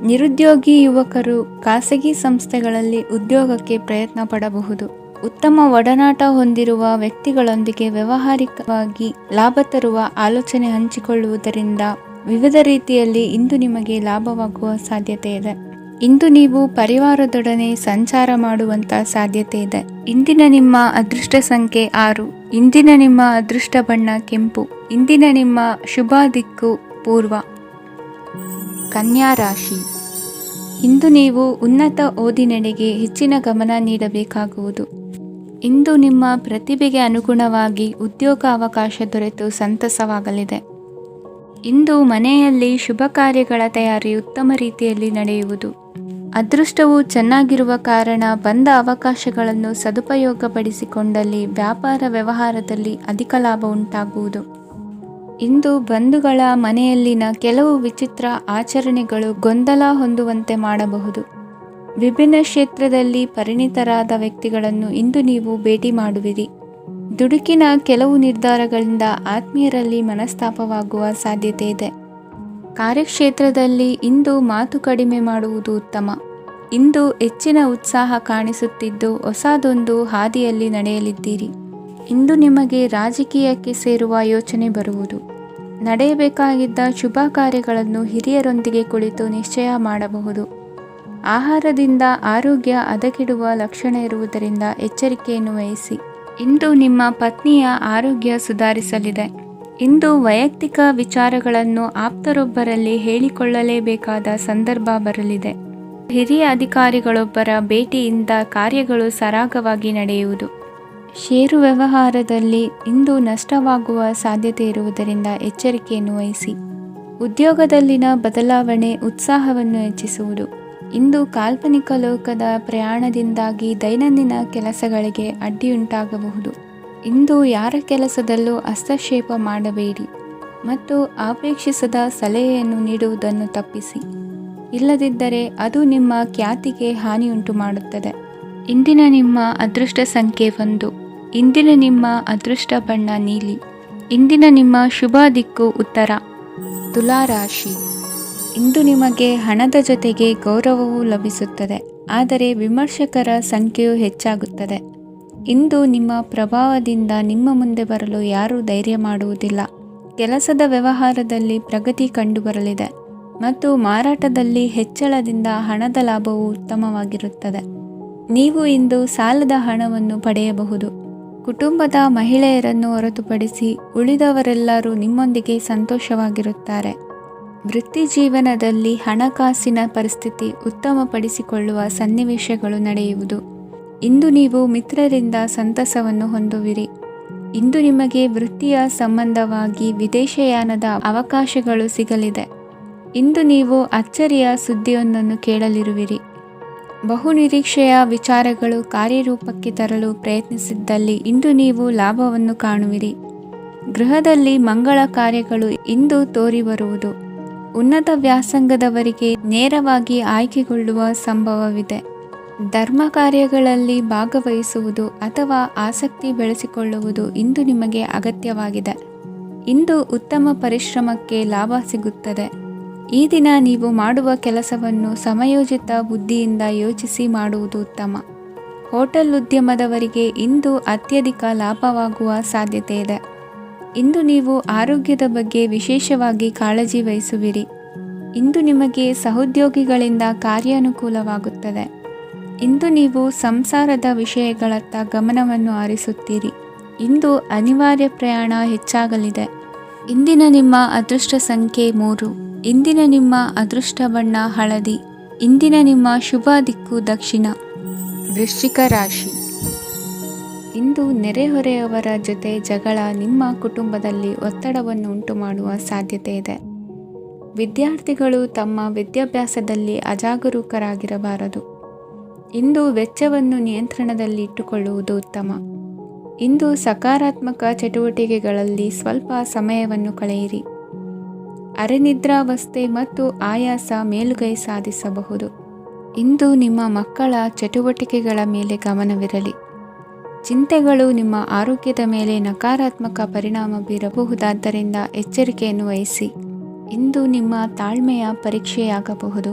ನಿರುದ್ಯೋಗಿ ಯುವಕರು ಖಾಸಗಿ ಸಂಸ್ಥೆಗಳಲ್ಲಿ ಉದ್ಯೋಗಕ್ಕೆ ಪ್ರಯತ್ನ ಪಡಬಹುದು. ಉತ್ತಮ ಒಡನಾಟ ಹೊಂದಿರುವ ವ್ಯಕ್ತಿಗಳೊಂದಿಗೆ ವ್ಯಾವಹಾರಿಕವಾಗಿ ಲಾಭ ತರುವ ಆಲೋಚನೆ ಹಂಚಿಕೊಳ್ಳುವುದರಿಂದ ವಿವಿಧ ರೀತಿಯಲ್ಲಿ ಇಂದು ನಿಮಗೆ ಲಾಭವಾಗುವ ಸಾಧ್ಯತೆ ಇದೆ. ಇಂದು ನೀವು ಪರಿವಾರದೊಡನೆ ಸಂಚಾರ ಮಾಡುವಂತ ಸಾಧ್ಯತೆ ಇದೆ. ಇಂದಿನ ನಿಮ್ಮ ಅದೃಷ್ಟ ಸಂಖ್ಯೆ 6. ಇಂದಿನ ನಿಮ್ಮ ಅದೃಷ್ಟ ಬಣ್ಣ ಕೆಂಪು. ಇಂದಿನ ನಿಮ್ಮ ಶುಭ ದಿಕ್ಕು ಪೂರ್ವ. ಕನ್ಯಾ ರಾಶಿ. ಇಂದು ನೀವು ಉನ್ನತ ಓದಿನೆಡೆಗೆ ಹೆಚ್ಚಿನ ಗಮನ ನೀಡಬೇಕಾಗುವುದು. ಇಂದು ನಿಮ್ಮ ಪ್ರತಿಭೆಗೆ ಅನುಗುಣವಾಗಿ ಉದ್ಯೋಗ ಅವಕಾಶ ದೊರೆತು ಸಂತಸವಾಗಲಿದೆ. ಇಂದು ಮನೆಯಲ್ಲಿ ಶುಭ ಕಾರ್ಯಗಳ ತಯಾರಿ ಉತ್ತಮ ರೀತಿಯಲ್ಲಿ ನಡೆಯುವುದು. ಅದೃಷ್ಟವು ಚೆನ್ನಾಗಿರುವ ಕಾರಣ ಬಂದ ಅವಕಾಶಗಳನ್ನು ಸದುಪಯೋಗಪಡಿಸಿಕೊಂಡಲ್ಲಿ ವ್ಯಾಪಾರ ವ್ಯವಹಾರದಲ್ಲಿ ಅಧಿಕ ಲಾಭ ಉಂಟಾಗುವುದು. ಇಂದು ಬಂಧುಗಳ ಮನೆಯಲ್ಲಿನ ಕೆಲವು ವಿಚಿತ್ರ ಆಚರಣೆಗಳು ಗೊಂದಲ ಹೊಂದುವಂತೆ ಮಾಡಬಹುದು. ವಿಭಿನ್ನ ಕ್ಷೇತ್ರದಲ್ಲಿ ಪರಿಣಿತರಾದ ವ್ಯಕ್ತಿಗಳನ್ನು ಇಂದು ನೀವು ಭೇಟಿ ಮಾಡುವಿರಿ. ದುಡುಕಿನ ಕೆಲವು ನಿರ್ಧಾರಗಳಿಂದ ಆತ್ಮೀಯರಲ್ಲಿ ಮನಸ್ತಾಪವಾಗುವ ಸಾಧ್ಯತೆ ಇದೆ. ಕಾರ್ಯಕ್ಷೇತ್ರದಲ್ಲಿ ಇಂದು ಮಾತು ಕಡಿಮೆ ಮಾಡುವುದು ಉತ್ತಮ. ಇಂದು ಹೆಚ್ಚಿನ ಉತ್ಸಾಹ ಕಾಣಿಸುತ್ತಿದ್ದು ಹೊಸದೊಂದು ಹಾದಿಯಲ್ಲಿ ನಡೆಯಲಿದ್ದೀರಿ. ಇಂದು ನಿಮಗೆ ರಾಜಕೀಯಕ್ಕೆ ಸೇರುವ ಯೋಚನೆ ಬರುವುದು. ನಡೆಯಬೇಕಾಗಿದ್ದ ಶುಭ ಕಾರ್ಯಗಳನ್ನು ಹಿರಿಯರೊಂದಿಗೆ ಕುಳಿತು ನಿಶ್ಚಯ ಮಾಡಬಹುದು. ಆಹಾರದಿಂದ ಆರೋಗ್ಯ ಹದಗೆಡುವ ಲಕ್ಷಣ ಇರುವುದರಿಂದ ಎಚ್ಚರಿಕೆಯನ್ನು ವಹಿಸಿ. ಇಂದು ನಿಮ್ಮ ಪತ್ನಿಯ ಆರೋಗ್ಯ ಸುಧಾರಿಸಲಿದೆ. ಇಂದು ವೈಯಕ್ತಿಕ ವಿಚಾರಗಳನ್ನು ಆಪ್ತರೊಬ್ಬರಲ್ಲಿ ಹೇಳಿಕೊಳ್ಳಲೇಬೇಕಾದ ಸಂದರ್ಭ ಬರಲಿದೆ. ಹಿರಿಯ ಅಧಿಕಾರಿಗಳೊಬ್ಬರ ಭೇಟಿಯಿಂದ ಕಾರ್ಯಗಳು ಸರಾಗವಾಗಿ ನಡೆಯುವುದು. ಷೇರು ವ್ಯವಹಾರದಲ್ಲಿ ಇಂದು ನಷ್ಟವಾಗುವ ಸಾಧ್ಯತೆ ಇರುವುದರಿಂದ ಎಚ್ಚರಿಕೆಯನ್ನು ವಹಿಸಿ. ಉದ್ಯೋಗದಲ್ಲಿನ ಬದಲಾವಣೆ ಉತ್ಸಾಹವನ್ನು ಹೆಚ್ಚಿಸುವುದು. ಇಂದು ಕಾಲ್ಪನಿಕ ಲೋಕದ ಪ್ರಯಾಣದಿಂದಾಗಿ ದೈನಂದಿನ ಕೆಲಸಗಳಿಗೆ ಅಡ್ಡಿಯುಂಟಾಗಬಹುದು. ಇಂದು ಯಾರ ಕೆಲಸದಲ್ಲೂ ಹಸ್ತಕ್ಷೇಪ ಮಾಡಬೇಡಿ ಮತ್ತು ಅಪೇಕ್ಷಿಸದ ಸಲಹೆಯನ್ನು ನೀಡುವುದನ್ನು ತಪ್ಪಿಸಿ. ಇಲ್ಲದಿದ್ದರೆ ಅದು ನಿಮ್ಮ ಖ್ಯಾತಿಗೆ ಹಾನಿಯುಂಟು ಮಾಡುತ್ತದೆ. ಇಂದಿನ ನಿಮ್ಮ ಅದೃಷ್ಟ ಸಂಖ್ಯೆ 1. ಇಂದಿನ ನಿಮ್ಮ ಅದೃಷ್ಟ ಬಣ್ಣ ನೀಲಿ. ಇಂದಿನ ನಿಮ್ಮ ಶುಭ ದಿಕ್ಕು ಉತ್ತರ. ತುಲಾ ರಾಶಿ. ಇಂದು ನಿಮಗೆ ಹಣದ ಜೊತೆಗೆ ಗೌರವವೂ ಲಭಿಸುತ್ತದೆ, ಆದರೆ ವಿಮರ್ಶಕರ ಸಂಖ್ಯೆಯು ಹೆಚ್ಚಾಗುತ್ತದೆ. ಇಂದು ನಿಮ್ಮ ಪ್ರಭಾವದಿಂದ ನಿಮ್ಮ ಮುಂದೆ ಬರಲು ಯಾರೂ ಧೈರ್ಯ ಮಾಡುವುದಿಲ್ಲ. ಕೆಲಸದ ವ್ಯವಹಾರದಲ್ಲಿ ಪ್ರಗತಿ ಕಂಡುಬರಲಿದೆ ಮತ್ತು ಮಾರಾಟದಲ್ಲಿ ಹೆಚ್ಚಳದಿಂದ ಹಣದ ಲಾಭವು ಉತ್ತಮವಾಗಿರುತ್ತದೆ. ನೀವು ಇಂದು ಸಾಲದ ಹಣವನ್ನು ಪಡೆಯಬಹುದು. ಕುಟುಂಬದ ಮಹಿಳೆಯರನ್ನು ಹೊರತುಪಡಿಸಿ ಉಳಿದವರೆಲ್ಲರೂ ನಿಮ್ಮೊಂದಿಗೆ ಸಂತೋಷವಾಗಿರುತ್ತಾರೆ. ವೃತ್ತಿ ಜೀವನದಲ್ಲಿ ಹಣಕಾಸಿನ ಪರಿಸ್ಥಿತಿ ಉತ್ತಮಪಡಿಸಿಕೊಳ್ಳುವ ಸನ್ನಿವೇಶಗಳು ನಡೆಯುವುದು. ಇಂದು ನೀವು ಮಿತ್ರರಿಂದ ಸಂತಸವನ್ನು ಹೊಂದುವಿರಿ. ಇಂದು ನಿಮಗೆ ವೃತ್ತಿಯ ಸಂಬಂಧವಾಗಿ ವಿದೇಶಯಾನದ ಅವಕಾಶಗಳು ಸಿಗಲಿದೆ. ಇಂದು ನೀವು ಅಚ್ಚರಿಯ ಸುದ್ದಿಯೊಂದನ್ನು ಕೇಳಲಿರುವಿರಿ. ಬಹುನಿರೀಕ್ಷೆಯ ವಿಚಾರಗಳು ಕಾರ್ಯರೂಪಕ್ಕೆ ತರಲು ಪ್ರಯತ್ನಿಸಿದ್ದಲ್ಲಿ ಇಂದು ನೀವು ಲಾಭವನ್ನು ಕಾಣುವಿರಿ. ಗೃಹದಲ್ಲಿ ಮಂಗಳ ಕಾರ್ಯಗಳು ಇಂದು ತೋರಿಬರುವುದು. ಉನ್ನತ ವ್ಯಾಸಂಗದವರಿಗೆ ನೇರವಾಗಿ ಆಯ್ಕೆಗೊಳ್ಳುವ ಸಂಭವವಿದೆ. ಧರ್ಮ ಕಾರ್ಯಗಳಲ್ಲಿ ಭಾಗವಹಿಸುವುದು ಅಥವಾ ಆಸಕ್ತಿ ಬೆಳೆಸಿಕೊಳ್ಳುವುದು ಇಂದು ನಿಮಗೆ ಅಗತ್ಯವಾಗಿದೆ. ಇಂದು ಉತ್ತಮ ಪರಿಶ್ರಮಕ್ಕೆ ಲಾಭ ಸಿಗುತ್ತದೆ. ಈ ದಿನ ನೀವು ಮಾಡುವ ಕೆಲಸವನ್ನು ಸಮಯೋಚಿತ ಬುದ್ಧಿಯಿಂದ ಯೋಚಿಸಿ ಮಾಡುವುದು ಉತ್ತಮ. ಹೋಟೆಲ್ ಉದ್ಯಮದವರಿಗೆ ಇಂದು ಅತ್ಯಧಿಕ ಲಾಭವಾಗುವ ಸಾಧ್ಯತೆ ಇದೆ. ಇಂದು ನೀವು ಆರೋಗ್ಯದ ಬಗ್ಗೆ ವಿಶೇಷವಾಗಿ ಕಾಳಜಿ ವಹಿಸುವಿರಿ. ಇಂದು ನಿಮಗೆ ಸಹೋದ್ಯೋಗಿಗಳಿಂದ ಕಾರ್ಯಾನುಕೂಲವಾಗುತ್ತದೆ. ಇಂದು ನೀವು ಸಂಸಾರದ ವಿಷಯಗಳತ್ತ ಗಮನವನ್ನು ಹರಿಸುತ್ತೀರಿ. ಇಂದು ಅನಿವಾರ್ಯ ಪ್ರಯಾಣ ಹೆಚ್ಚಾಗಲಿದೆ. ಇಂದಿನ ನಿಮ್ಮ ಅದೃಷ್ಟ ಸಂಖ್ಯೆ 3. ಇಂದಿನ ನಿಮ್ಮ ಅದೃಷ್ಟ ಬಣ್ಣ ಹಳದಿ. ಇಂದಿನ ನಿಮ್ಮ ಶುಭ ದಿಕ್ಕು ದಕ್ಷಿಣ. ವೃಶ್ಚಿಕ ರಾಶಿ. ಇಂದು ನೆರೆಹೊರೆಯವರ ಜೊತೆ ಜಗಳ ನಿಮ್ಮ ಕುಟುಂಬದಲ್ಲಿ ಒತ್ತಡವನ್ನು ಉಂಟುಮಾಡುವ ಸಾಧ್ಯತೆ ಇದೆ. ವಿದ್ಯಾರ್ಥಿಗಳು ತಮ್ಮ ವಿದ್ಯಾಭ್ಯಾಸದಲ್ಲಿ ಅಜಾಗರೂಕರಾಗಿರಬಾರದು. ಇಂದು ವೆಚ್ಚವನ್ನು ನಿಯಂತ್ರಣದಲ್ಲಿ ಇಟ್ಟುಕೊಳ್ಳುವುದು ಉತ್ತಮ. ಇಂದು ಸಕಾರಾತ್ಮಕ ಚಟುವಟಿಕೆಗಳಲ್ಲಿ ಸ್ವಲ್ಪ ಸಮಯವನ್ನು ಕಳೆಯಿರಿ. ಅರೆನಿದ್ರಾವಸ್ಥೆ ಮತ್ತು ಆಯಾಸ ಮೇಲುಗೈ ಸಾಧಿಸಬಹುದು. ಇಂದು ನಿಮ್ಮ ಮಕ್ಕಳ ಚಟುವಟಿಕೆಗಳ ಮೇಲೆ ಗಮನವಿರಲಿ. ಚಿಂತೆಗಳು ನಿಮ್ಮ ಆರೋಗ್ಯದ ಮೇಲೆ ನಕಾರಾತ್ಮಕ ಪರಿಣಾಮ ಬೀರಬಹುದಾದ್ದರಿಂದ ಎಚ್ಚರಿಕೆಯನ್ನು ವಹಿಸಿ. ಇಂದು ನಿಮ್ಮ ತಾಳ್ಮೆಯ ಪರೀಕ್ಷೆಯಾಗಬಹುದು.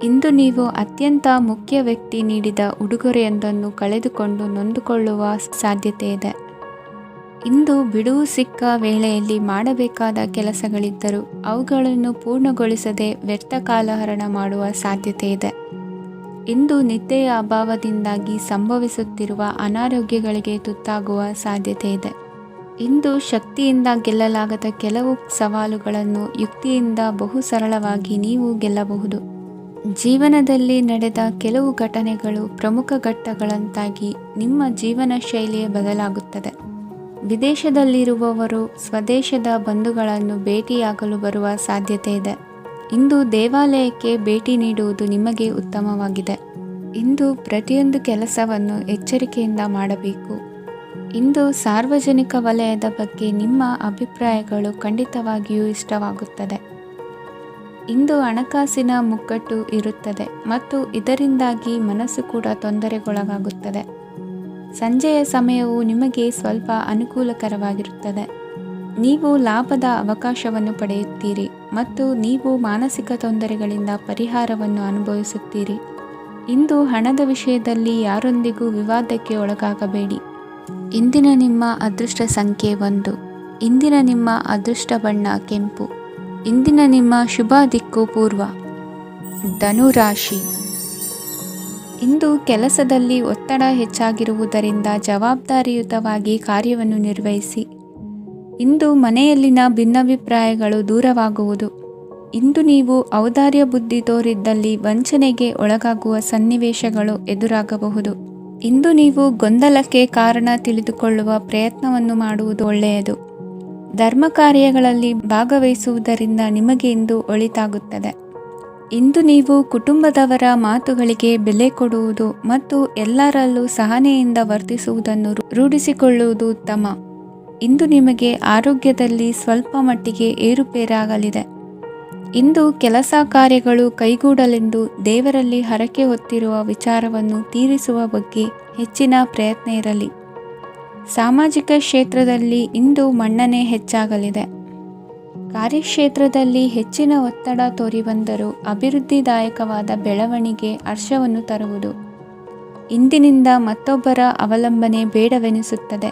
ಇಂದು ನೀವು ಅತ್ಯಂತ ಮುಖ್ಯ ವ್ಯಕ್ತಿ ನೀಡಿದ ಉಡುಗೊರೆಯೊಂದನ್ನು ಕಳೆದುಕೊಂಡು ನೊಂದುಕೊಳ್ಳುವ ಸಾಧ್ಯತೆ ಇದೆ. ಇಂದು ಬಿಡುವು ಸಿಕ್ಕ ವೇಳೆಯಲ್ಲಿ ಮಾಡಬೇಕಾದ ಕೆಲಸಗಳಿದ್ದರೂ ಅವುಗಳನ್ನು ಪೂರ್ಣಗೊಳಿಸದೆ ವ್ಯರ್ಥ ಕಾಲಹರಣ ಮಾಡುವ ಸಾಧ್ಯತೆ ಇದೆ. ಇಂದು ನಿದ್ದೆಯ ಅಭಾವದಿಂದಾಗಿ ಸಂಭವಿಸುತ್ತಿರುವ ಅನಾರೋಗ್ಯಗಳಿಗೆ ತುತ್ತಾಗುವ ಸಾಧ್ಯತೆ ಇದೆ. ಇಂದು ಶಕ್ತಿಯಿಂದ ಗೆಲ್ಲಲಾಗದ ಕೆಲವು ಸವಾಲುಗಳನ್ನು ಯುಕ್ತಿಯಿಂದ ಬಹು ಸರಳವಾಗಿ ನೀವು ಗೆಲ್ಲಬಹುದು. ಜೀವನದಲ್ಲಿ ನಡೆದ ಕೆಲವು ಘಟನೆಗಳು ಪ್ರಮುಖ ಘಟ್ಟಗಳಂತಾಗಿ ನಿಮ್ಮ ಜೀವನ ಶೈಲಿಯೇ ಬದಲಾಗುತ್ತದೆ. ವಿದೇಶದಲ್ಲಿರುವವರು ಸ್ವದೇಶದ ಬಂಧುಗಳನ್ನು ಭೇಟಿಯಾಗಲು ಬರುವ ಸಾಧ್ಯತೆ ಇದೆ. ಇಂದು ದೇವಾಲಯಕ್ಕೆ ಭೇಟಿ ನೀಡುವುದು ನಿಮಗೆ ಉತ್ತಮವಾಗಿದೆ. ಇಂದು ಪ್ರತಿಯೊಂದು ಕೆಲಸವನ್ನು ಎಚ್ಚರಿಕೆಯಿಂದ ಮಾಡಬೇಕು. ಇಂದು ಸಾರ್ವಜನಿಕ ವಲಯದ ಬಗ್ಗೆ ನಿಮ್ಮ ಅಭಿಪ್ರಾಯಗಳು ಖಂಡಿತವಾಗಿಯೂ ಇಷ್ಟವಾಗುತ್ತದೆ. ಇಂದು ಹಣಕಾಸಿನ ಮುಗ್ಗಟ್ಟು ಇರುತ್ತದೆ ಮತ್ತು ಇದರಿಂದಾಗಿ ಮನಸ್ಸು ಕೂಡ ತೊಂದರೆಗೊಳಗಾಗುತ್ತದೆ. ಸಂಜೆಯ ಸಮಯವು ನಿಮಗೆ ಸ್ವಲ್ಪ ಅನುಕೂಲಕರವಾಗಿರುತ್ತದೆ. ನೀವು ಲಾಭದ ಅವಕಾಶವನ್ನು ಪಡೆಯುತ್ತೀರಿ ಮತ್ತು ನೀವು ಮಾನಸಿಕ ತೊಂದರೆಗಳಿಂದ ಪರಿಹಾರವನ್ನು ಅನುಭವಿಸುತ್ತೀರಿ. ಇಂದು ಹಣದ ವಿಷಯದಲ್ಲಿ ಯಾರೊಂದಿಗೂ ವಿವಾದಕ್ಕೆ ಒಳಗಾಗಬೇಡಿ. ಇಂದಿನ ನಿಮ್ಮ ಅದೃಷ್ಟ ಸಂಖ್ಯೆ 1. ಇಂದಿನ ನಿಮ್ಮ ಅದೃಷ್ಟ ಬಣ್ಣ ಕೆಂಪು. ಇಂದಿನ ನಿಮ್ಮ ಶುಭ ದಿಕ್ಕು ಪೂರ್ವ. ಧನುರಾಶಿ. ಇಂದು ಕೆಲಸದಲ್ಲಿ ಒತ್ತಡ ಹೆಚ್ಚಾಗಿರುವುದರಿಂದ ಜವಾಬ್ದಾರಿಯುತವಾಗಿ ಕಾರ್ಯವನ್ನು ನಿರ್ವಹಿಸಿ. ಇಂದು ಮನೆಯಲ್ಲಿನ ಭಿನ್ನಾಭಿಪ್ರಾಯಗಳು ದೂರವಾಗುವುದು. ಇಂದು ನೀವು ಔದಾರ್ಯ ಬುದ್ಧಿ ತೋರಿದ್ದಲ್ಲಿ ವಂಚನೆಗೆ ಒಳಗಾಗುವ ಸನ್ನಿವೇಶಗಳು ಎದುರಾಗಬಹುದು. ಇಂದು ನೀವು ಗೊಂದಲಕ್ಕೆ ಕಾರಣ ತಿಳಿದುಕೊಳ್ಳುವ ಪ್ರಯತ್ನವನ್ನು ಮಾಡುವುದು ಒಳ್ಳೆಯದು. ಧರ್ಮ ಕಾರ್ಯಗಳಲ್ಲಿ ಭಾಗವಹಿಸುವುದರಿಂದ ನಿಮಗೆ ಇಂದು ಒಳಿತಾಗುತ್ತದೆ. ಇಂದು ನೀವು ಕುಟುಂಬದವರ ಮಾತುಗಳಿಗೆ ಬೆಲೆ ಕೊಡುವುದು ಮತ್ತು ಎಲ್ಲರಲ್ಲೂ ಸಹನೆಯಿಂದ ವರ್ತಿಸುವುದನ್ನು ರೂಢಿಸಿಕೊಳ್ಳುವುದು ಉತ್ತಮ. ಇಂದು ನಿಮಗೆ ಆರೋಗ್ಯದಲ್ಲಿ ಸ್ವಲ್ಪ ಮಟ್ಟಿಗೆ ಏರುಪೇರಾಗಲಿದೆ. ಇಂದು ಕೆಲಸ ಕಾರ್ಯಗಳು ಕೈಗೂಡಲೆಂದು ದೇವರಲ್ಲಿ ಹರಕೆ ಹೊತ್ತಿರುವ ವಿಚಾರವನ್ನು ತೀರಿಸುವ ಬಗ್ಗೆ ಹೆಚ್ಚಿನ ಪ್ರಯತ್ನ ಇರಲಿ. ಸಾಮಾಜಿಕ ಕ್ಷೇತ್ರದಲ್ಲಿ ಇಂದು ಮನ್ನಣೆ ಹೆಚ್ಚಾಗಲಿದೆ. ಕಾರ್ಯಕ್ಷೇತ್ರದಲ್ಲಿ ಹೆಚ್ಚಿನ ಒತ್ತಡ ತೋರಿಬಂದರೂ ಅಭಿವೃದ್ಧಿದಾಯಕವಾದ ಬೆಳವಣಿಗೆ ಹರ್ಷವನ್ನು ತರುವುದು. ಇಂದಿನಿಂದ ಮತ್ತೊಬ್ಬರ ಅವಲಂಬನೆ ಬೇಡವೆನಿಸುತ್ತದೆ.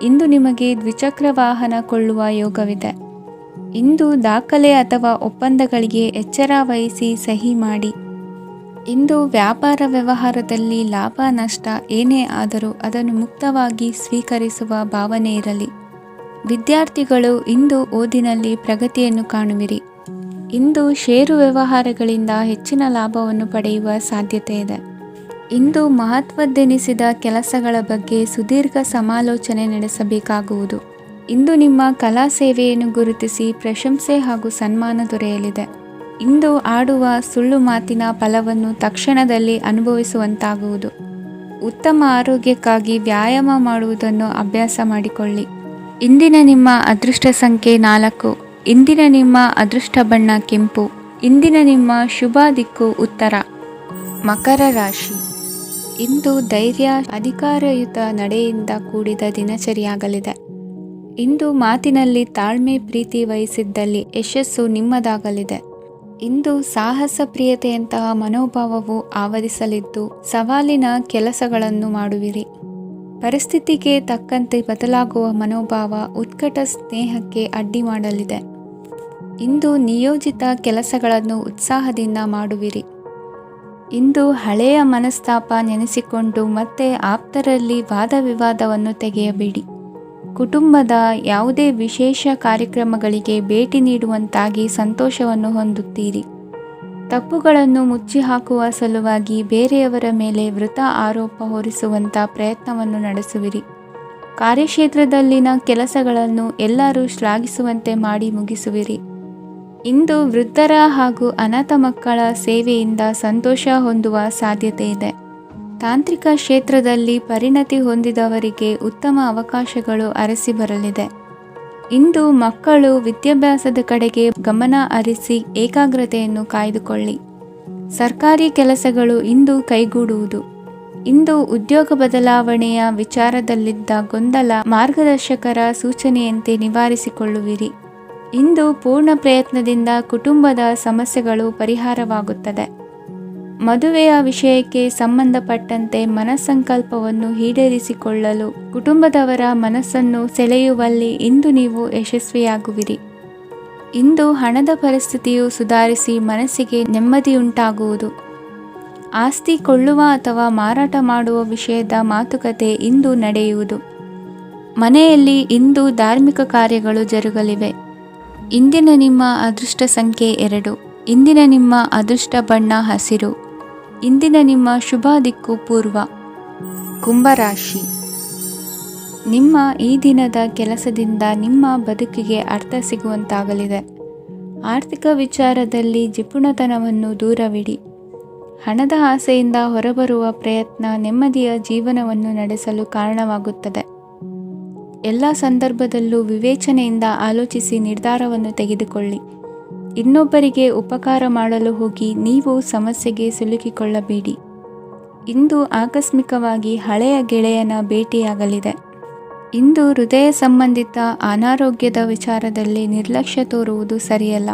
ಇಂದು ನಿಮಗೆ ದ್ವಿಚಕ್ರ ವಾಹನ ಕೊಳ್ಳುವ ಯೋಗವಿದೆ. ಇಂದು ದಾಖಲೆ ಅಥವಾ ಒಪ್ಪಂದಗಳಿಗೆ ಎಚ್ಚರ ವಹಿಸಿ ಸಹಿ ಮಾಡಿ. ಇಂದು ವ್ಯಾಪಾರ ವ್ಯವಹಾರದಲ್ಲಿ ಲಾಭ ನಷ್ಟ ಏನೇ ಆದರೂ ಅದನ್ನು ಮುಕ್ತವಾಗಿ ಸ್ವೀಕರಿಸುವ ಭಾವನೆ ಇರಲಿ. ವಿದ್ಯಾರ್ಥಿಗಳು ಇಂದು ಓದಿನಲ್ಲಿ ಪ್ರಗತಿಯನ್ನು ಕಾಣುವಿರಿ. ಇಂದು ಷೇರು ವ್ಯವಹಾರಗಳಿಂದ ಹೆಚ್ಚಿನ ಲಾಭವನ್ನು ಪಡೆಯುವ ಸಾಧ್ಯತೆ ಇದೆ. ಇಂದು ಮಹತ್ವದ್ದೆನಿಸಿದ ಕೆಲಸಗಳ ಬಗ್ಗೆ ಸುದೀರ್ಘ ಸಮಾಲೋಚನೆ ನಡೆಸಬೇಕಾಗುವುದು. ಇಂದು ನಿಮ್ಮ ಕಲಾ ಸೇವೆಯನ್ನು ಗುರುತಿಸಿ ಪ್ರಶಂಸೆ ಹಾಗೂ ಸನ್ಮಾನ ದೊರೆಯಲಿದೆ. ಇಂದು ಆಡುವ ಸುಳ್ಳು ಮಾತಿನ ಫಲವನ್ನು ತಕ್ಷಣದಲ್ಲಿ ಅನುಭವಿಸುವಂತಾಗುವುದು. ಉತ್ತಮ ಆರೋಗ್ಯಕ್ಕಾಗಿ ವ್ಯಾಯಾಮ ಮಾಡುವುದನ್ನು ಅಭ್ಯಾಸ ಮಾಡಿಕೊಳ್ಳಿ. ಇಂದಿನ ನಿಮ್ಮ ಅದೃಷ್ಟ ಸಂಖ್ಯೆ 4. ಇಂದಿನ ನಿಮ್ಮ ಅದೃಷ್ಟ ಬಣ್ಣ ಕೆಂಪು. ಇಂದಿನ ನಿಮ್ಮ ಶುಭ ದಿಕ್ಕು ಉತ್ತರ. ಮಕರ ರಾಶಿ. ಇಂದು ಧೈರ್ಯ, ಅಧಿಕಾರಯುತ ನಡೆಯಿಂದ ಕೂಡಿದ ದಿನಚರಿಯಾಗಲಿದೆ. ಇಂದು ಮಾತಿನಲ್ಲಿ ತಾಳ್ಮೆ, ಪ್ರೀತಿ ವಹಿಸಿದ್ದಲ್ಲಿ ಯಶಸ್ಸು ನಿಮ್ಮದಾಗಲಿದೆ. ಇಂದು ಸಾಹಸ ಪ್ರಿಯತೆಯಂತಹ ಮನೋಭಾವವು ಆವರಿಸಲಿದ್ದು ಸವಾಲಿನ ಕೆಲಸಗಳನ್ನು ಮಾಡುವಿರಿ. ಪರಿಸ್ಥಿತಿಗೆ ತಕ್ಕಂತೆ ಬದಲಾಗುವ ಮನೋಭಾವ ಉತ್ಕಟ ಸ್ನೇಹಕ್ಕೆ ಅಡ್ಡಿ ಮಾಡಲಿದೆ. ಇಂದು ನಿಯೋಜಿತ ಕೆಲಸಗಳನ್ನು ಉತ್ಸಾಹದಿಂದ ಮಾಡುವಿರಿ. ಇಂದು ಹಳೆಯ ಮನಸ್ತಾಪ ನೆನೆಸಿಕೊಂಡು ಮತ್ತೆ ಆಪ್ತರಲ್ಲಿ ವಾದ ವಿವಾದವನ್ನು ತೆಗೆಯಬೇಡಿ. ಕುಟುಂಬದ ಯಾವುದೇ ವಿಶೇಷ ಕಾರ್ಯಕ್ರಮಗಳಿಗೆ ಭೇಟಿ ನೀಡುವಂತಾಗಿ ಸಂತೋಷವನ್ನು ಹೊಂದುತ್ತೀರಿ. ತಪ್ಪುಗಳನ್ನು ಮುಚ್ಚಿಹಾಕುವ ಸಲುವಾಗಿ ಬೇರೆಯವರ ಮೇಲೆ ವೃಥಾ ಆರೋಪ ಹೊರಿಸುವಂಥ ಪ್ರಯತ್ನವನ್ನು ನಡೆಸುವಿರಿ. ಕಾರ್ಯಕ್ಷೇತ್ರದಲ್ಲಿನ ಕೆಲಸಗಳನ್ನು ಎಲ್ಲರೂ ಶ್ಲಾಘಿಸುವಂತೆ ಮಾಡಿ ಮುಗಿಸುವಿರಿ. ಇಂದು ವೃದ್ಧರ ಹಾಗೂ ಅನಾಥ ಮಕ್ಕಳ ಸೇವೆಯಿಂದ ಸಂತೋಷ ಹೊಂದುವ ಸಾಧ್ಯತೆ ಇದೆ. ತಾಂತ್ರಿಕ ಕ್ಷೇತ್ರದಲ್ಲಿ ಪರಿಣತಿ ಹೊಂದಿದವರಿಗೆ ಉತ್ತಮ ಅವಕಾಶಗಳು ಅರಸಿ ಬರಲಿದೆ. ಇಂದು ಮಕ್ಕಳು ವಿದ್ಯಾಭ್ಯಾಸದ ಕಡೆಗೆ ಗಮನ ಹರಿಸಿ ಏಕಾಗ್ರತೆಯನ್ನು ಕಾಯ್ದುಕೊಳ್ಳಿ. ಸರ್ಕಾರಿ ಕೆಲಸಗಳು ಇಂದು ಕೈಗೂಡುವುದು. ಇಂದು ಉದ್ಯೋಗ ಬದಲಾವಣೆಯ ವಿಚಾರದಲ್ಲಿದ್ದ ಗೊಂದಲ ಮಾರ್ಗದರ್ಶಕರ ಸೂಚನೆಯಂತೆ ನಿವಾರಿಸಿಕೊಳ್ಳುವಿರಿ. ಇಂದು ಪೂರ್ಣ ಪ್ರಯತ್ನದಿಂದ ಕುಟುಂಬದ ಸಮಸ್ಯೆಗಳು ಪರಿಹಾರವಾಗುತ್ತದೆ. ಮದುವೆಯ ವಿಷಯಕ್ಕೆ ಸಂಬಂಧಪಟ್ಟಂತೆ ಮನಸ್ಸಂಕಲ್ಪವನ್ನು ಈಡೇರಿಸಿಕೊಳ್ಳಲು ಕುಟುಂಬದವರ ಮನಸ್ಸನ್ನು ಸೆಳೆಯುವಲ್ಲಿ ಇಂದು ನೀವು ಯಶಸ್ವಿಯಾಗುವಿರಿ. ಇಂದು ಹಣದ ಪರಿಸ್ಥಿತಿಯು ಸುಧಾರಿಸಿ ಮನಸ್ಸಿಗೆ ನೆಮ್ಮದಿಯುಂಟಾಗುವುದು. ಆಸ್ತಿ ಕೊಳ್ಳುವ ಅಥವಾ ಮಾರಾಟ ಮಾಡುವ ವಿಷಯದ ಮಾತುಕತೆ ಇಂದು ನಡೆಯುವುದು. ಮನೆಯಲ್ಲಿ ಇಂದು ಧಾರ್ಮಿಕ ಕಾರ್ಯಗಳು ಜರುಗಲಿವೆ. ಇಂದಿನ ನಿಮ್ಮ ಅದೃಷ್ಟ ಸಂಖ್ಯೆ 2. ಇಂದಿನ ನಿಮ್ಮ ಅದೃಷ್ಟ ಬಣ್ಣ ಹಸಿರು. ಇಂದಿನ ನಿಮ್ಮ ಶುಭ ದಿಕ್ಕು ಪೂರ್ವ. ಕುಂಭರಾಶಿ. ನಿಮ್ಮ ಈ ದಿನದ ಕೆಲಸದಿಂದ ನಿಮ್ಮ ಬದುಕಿಗೆ ಅರ್ಥ ಸಿಗುವಂತಾಗಲಿದೆ. ಆರ್ಥಿಕ ವಿಚಾರದಲ್ಲಿ ಜಿಪುಣತನವನ್ನು ದೂರವಿಡಿ. ಹಣದ ಆಸೆಯಿಂದ ಹೊರಬರುವ ಪ್ರಯತ್ನ ನೆಮ್ಮದಿಯ ಜೀವನವನ್ನು ನಡೆಸಲು ಕಾರಣವಾಗುತ್ತದೆ. ಎಲ್ಲ ಸಂದರ್ಭದಲ್ಲೂ ವಿವೇಚನೆಯಿಂದ ಆಲೋಚಿಸಿ ನಿರ್ಧಾರವನ್ನು ತೆಗೆದುಕೊಳ್ಳಿ. ಇನ್ನೊಬ್ಬರಿಗೆ ಉಪಕಾರ ಮಾಡಲು ಹೋಗಿ ನೀವು ಸಮಸ್ಯೆಗೆ ಸಿಲುಕಿಕೊಳ್ಳಬೇಡಿ. ಇಂದು ಆಕಸ್ಮಿಕವಾಗಿ ಹಳೆಯ ಗೆಳೆಯನ ಭೇಟಿಯಾಗಲಿದೆ. ಇಂದು ಹೃದಯ ಸಂಬಂಧಿತ ಅನಾರೋಗ್ಯದ ವಿಚಾರದಲ್ಲಿ ನಿರ್ಲಕ್ಷ್ಯ ತೋರುವುದು ಸರಿಯಲ್ಲ.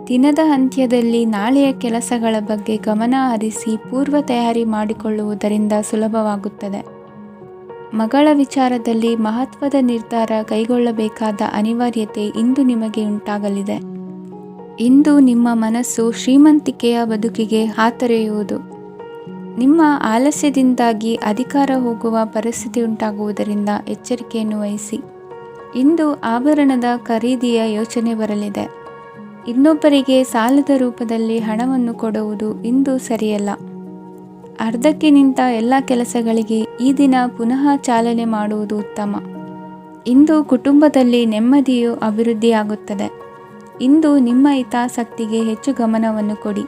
ದಿನದ ಅಂತ್ಯದಲ್ಲಿ ನಾಳೆಯ ಕೆಲಸಗಳ ಬಗ್ಗೆ ಗಮನ ಹರಿಸಿ ಪೂರ್ವ ತಯಾರಿ ಮಾಡಿಕೊಳ್ಳುವುದರಿಂದ ಸುಲಭವಾಗುತ್ತದೆ. ಮಗಳ ವಿಚಾರದಲ್ಲಿ ಮಹತ್ವದ ನಿರ್ಧಾರ ಕೈಗೊಳ್ಳಬೇಕಾದ ಅನಿವಾರ್ಯತೆ ಇಂದು ನಿಮಗೆ ಉಂಟಾಗಲಿದೆ. ಇಂದು ನಿಮ್ಮ ಮನಸ್ಸು ಶ್ರೀಮಂತಿಕೆಯ ಬದುಕಿಗೆ ಹಾತೊರೆಯುವುದು. ನಿಮ್ಮ ಆಲಸ್ಯದಿಂದಾಗಿ ಅಧಿಕಾರ ಹೋಗುವ ಪರಿಸ್ಥಿತಿ ಉಂಟಾಗುವುದರಿಂದ ಎಚ್ಚರಿಕೆಯನ್ನು ವಹಿಸಿ. ಇಂದು ಆಭರಣದ ಖರೀದಿಯ ಯೋಚನೆ ಬರಲಿದೆ. ಇನ್ನೊಬ್ಬರಿಗೆ ಸಾಲದ ರೂಪದಲ್ಲಿ ಹಣವನ್ನು ಕೊಡುವುದು ಇಂದು ಸರಿಯಲ್ಲ. ಅರ್ಧಕ್ಕೆ ನಿಂತ ಎಲ್ಲ ಕೆಲಸಗಳಿಗೆ ಈ ದಿನ ಪುನಃ ಚಾಲನೆ ಮಾಡುವುದು ಉತ್ತಮ. ಇಂದು ಕುಟುಂಬದಲ್ಲಿ ನೆಮ್ಮದಿಯು ಅಭಿವೃದ್ಧಿಯಾಗುತ್ತದೆ. ಇಂದು ನಿಮ್ಮ ಹಿತಾಸಕ್ತಿಗೆ ಹೆಚ್ಚು ಗಮನವನ್ನು ಕೊಡಿ.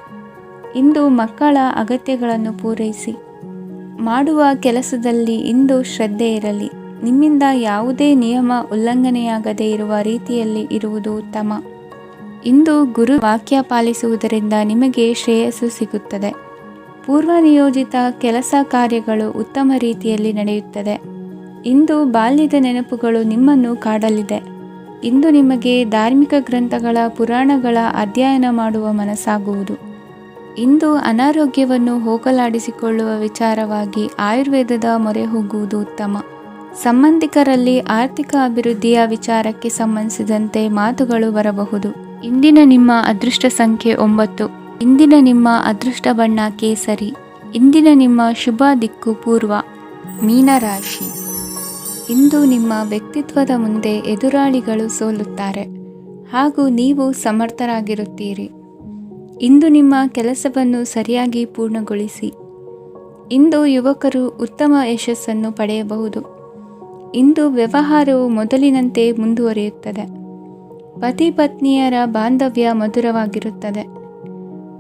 ಇಂದು ಮಕ್ಕಳ ಅಗತ್ಯಗಳನ್ನು ಪೂರೈಸಿ. ಮಾಡುವ ಕೆಲಸದಲ್ಲಿ ಇಂದು ಶ್ರದ್ಧೆ ಇರಲಿ. ನಿಮ್ಮಿಂದ ಯಾವುದೇ ನಿಯಮ ಉಲ್ಲಂಘನೆಯಾಗದೇ ಇರುವ ರೀತಿಯಲ್ಲಿ ಇರುವುದು ಉತ್ತಮ. ಇಂದು ಗುರು ವಾಕ್ಯ ಪಾಲಿಸುವುದರಿಂದ ನಿಮಗೆ ಶ್ರೇಯಸ್ಸು ಸಿಗುತ್ತದೆ. ಪೂರ್ವ ನಿಯೋಜಿತ ಕೆಲಸ ಕಾರ್ಯಗಳು ಉತ್ತಮ ರೀತಿಯಲ್ಲಿ ನಡೆಯುತ್ತದೆ. ಇಂದು ಬಾಲ್ಯದ ನೆನಪುಗಳು ನಿಮ್ಮನ್ನು ಕಾಡಲಿದೆ. ಇಂದು ನಿಮಗೆ ಧಾರ್ಮಿಕ ಗ್ರಂಥಗಳ ಪುರಾಣಗಳ ಅಧ್ಯಯನ ಮಾಡುವ ಮನಸ್ಸಾಗುವುದು. ಇಂದು ಅನಾರೋಗ್ಯವನ್ನು ಹೋಗಲಾಡಿಸಿಕೊಳ್ಳುವ ವಿಚಾರವಾಗಿ ಆಯುರ್ವೇದದ ಮೊರೆ ಹೋಗುವುದು ಉತ್ತಮ. ಸಂಬಂಧಿಕರಲ್ಲಿ ಆರ್ಥಿಕ ಅಭಿವೃದ್ಧಿಯ ವಿಚಾರಕ್ಕೆ ಸಂಬಂಧಿಸಿದಂತೆ ಮಾತುಗಳು ಬರಬಹುದು. ಇಂದಿನ ನಿಮ್ಮ ಅದೃಷ್ಟ ಸಂಖ್ಯೆ 9. ಇಂದಿನ ನಿಮ್ಮ ಅದೃಷ್ಟ ಬಣ್ಣ ಕೇಸರಿ. ಇಂದಿನ ನಿಮ್ಮ ಶುಭ ದಿಕ್ಕು ಪೂರ್ವ. ಮೀನರಾಶಿ. ಇಂದು ನಿಮ್ಮ ವ್ಯಕ್ತಿತ್ವದ ಮುಂದೆ ಎದುರಾಳಿಗಳು ಸೋಲುತ್ತಾರೆ ಹಾಗೂ ನೀವು ಸಮರ್ಥರಾಗಿರುತ್ತೀರಿ. ಇಂದು ನಿಮ್ಮ ಕೆಲಸವನ್ನು ಸರಿಯಾಗಿ ಪೂರ್ಣಗೊಳಿಸಿ. ಇಂದು ಯುವಕರು ಉತ್ತಮ ಯಶಸ್ಸನ್ನು ಪಡೆಯಬಹುದು. ಇಂದು ವ್ಯವಹಾರವು ಮೊದಲಿನಂತೆ ಮುಂದುವರಿಯುತ್ತದೆ. ಪತಿ ಪತ್ನಿಯರ ಬಾಂಧವ್ಯ ಮಧುರವಾಗಿರುತ್ತದೆ.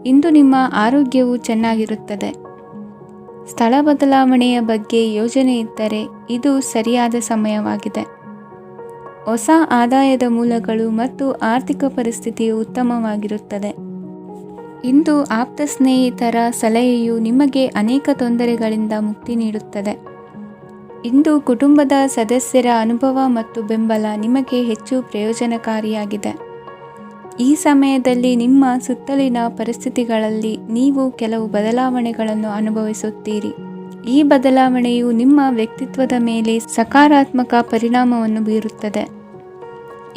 ಇಂದು ನಿಮ್ಮ ಆರೋಗ್ಯವು ಚೆನ್ನಾಗಿರುತ್ತದೆ. ಸ್ಥಳ ಬದಲಾವಣೆಯ ಬಗ್ಗೆ ಯೋಜನೆ ಇದ್ದರೆ ಇದು ಸರಿಯಾದ ಸಮಯವಾಗಿದೆ. ಹೊಸ ಆದಾಯದ ಮೂಲಗಳು ಮತ್ತು ಆರ್ಥಿಕ ಪರಿಸ್ಥಿತಿಯು ಉತ್ತಮವಾಗಿರುತ್ತದೆ. ಇಂದು ಆಪ್ತ ಸ್ನೇಹಿತರ ಸಲಹೆಯು ನಿಮಗೆ ಅನೇಕ ತೊಂದರೆಗಳಿಂದ ಮುಕ್ತಿ ನೀಡುತ್ತದೆ. ಇಂದು ಕುಟುಂಬದ ಸದಸ್ಯರ ಅನುಭವ ಮತ್ತು ಬೆಂಬಲ ನಿಮಗೆ ಹೆಚ್ಚು ಪ್ರಯೋಜನಕಾರಿಯಾಗಿದೆ. ಈ ಸಮಯದಲ್ಲಿ ನಿಮ್ಮ ಸುತ್ತಲಿನ ಪರಿಸ್ಥಿತಿಗಳಲ್ಲಿ ನೀವು ಕೆಲವು ಬದಲಾವಣೆಗಳನ್ನು ಅನುಭವಿಸುತ್ತೀರಿ. ಈ ಬದಲಾವಣೆಯು ನಿಮ್ಮ ವ್ಯಕ್ತಿತ್ವದ ಮೇಲೆ ಸಕಾರಾತ್ಮಕ ಪರಿಣಾಮವನ್ನು ಬೀರುತ್ತದೆ.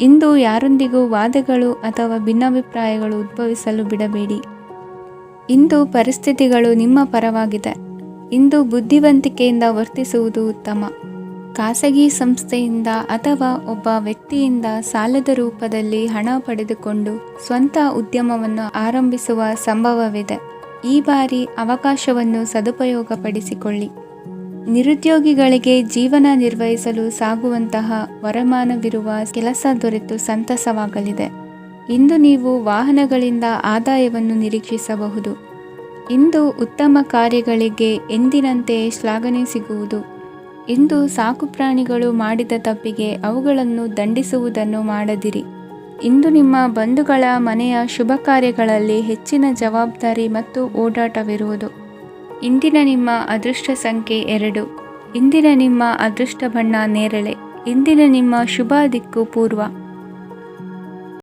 ಇಂದು ಯಾರೊಂದಿಗೂ ವಾದಗಳು ಅಥವಾ ಭಿನ್ನಾಭಿಪ್ರಾಯಗಳು ಉದ್ಭವಿಸಲು ಬಿಡಬೇಡಿ. ಇಂದು ಪರಿಸ್ಥಿತಿಗಳು ನಿಮ್ಮ ಪರವಾಗಿದೆ. ಇಂದು ಬುದ್ಧಿವಂತಿಕೆಯಿಂದ ವರ್ತಿಸುವುದು ಉತ್ತಮ. ಖಾಸಗಿ ಸಂಸ್ಥೆಯಿಂದ ಅಥವಾ ಒಬ್ಬ ವ್ಯಕ್ತಿಯಿಂದ ಸಾಲದ ರೂಪದಲ್ಲಿ ಹಣ ಪಡೆದುಕೊಂಡು ಸ್ವಂತ ಉದ್ಯಮವನ್ನು ಆರಂಭಿಸುವ ಸಂಭವವಿದೆ. ಈ ಬಾರಿ ಅವಕಾಶವನ್ನು ಸದುಪಯೋಗಪಡಿಸಿಕೊಳ್ಳಿ. ನಿರುದ್ಯೋಗಿಗಳಿಗೆ ಜೀವನ ನಿರ್ವಹಿಸಲು ಸಾಗುವಂತಹ ವರಮಾನವಿರುವ ಕೆಲಸ ದೊರೆತು ಸಂತಸವಾಗಲಿದೆ. ಇಂದು ನೀವು ವಾಹನಗಳಿಂದ ಆದಾಯವನ್ನು ನಿರೀಕ್ಷಿಸಬಹುದು. ಇಂದು ಉತ್ತಮ ಕಾರ್ಯಗಳಿಗೆ ಎಂದಿನಂತೆ ಶ್ಲಾಘನೆ ಸಿಗುವುದು. ಇಂದು ಸಾಕುಪ್ರಾಣಿಗಳು ಮಾಡಿದ ತಪ್ಪಿಗೆ ಅವುಗಳನ್ನು ದಂಡಿಸುವುದನ್ನು ಮಾಡದಿರಿ. ಇಂದು ನಿಮ್ಮ ಬಂಧುಗಳ ಮನೆಯ ಶುಭ ಕಾರ್ಯಗಳಲ್ಲಿ ಹೆಚ್ಚಿನ ಜವಾಬ್ದಾರಿ ಮತ್ತು ಓಡಾಟವಿರುವುದು. ಇಂದಿನ ನಿಮ್ಮ ಅದೃಷ್ಟ ಸಂಖ್ಯೆ 2. ಇಂದಿನ ನಿಮ್ಮ ಅದೃಷ್ಟ ಬಣ್ಣ ನೇರಳೆ. ಇಂದಿನ ನಿಮ್ಮ ಶುಭ ದಿಕ್ಕು ಪೂರ್ವ.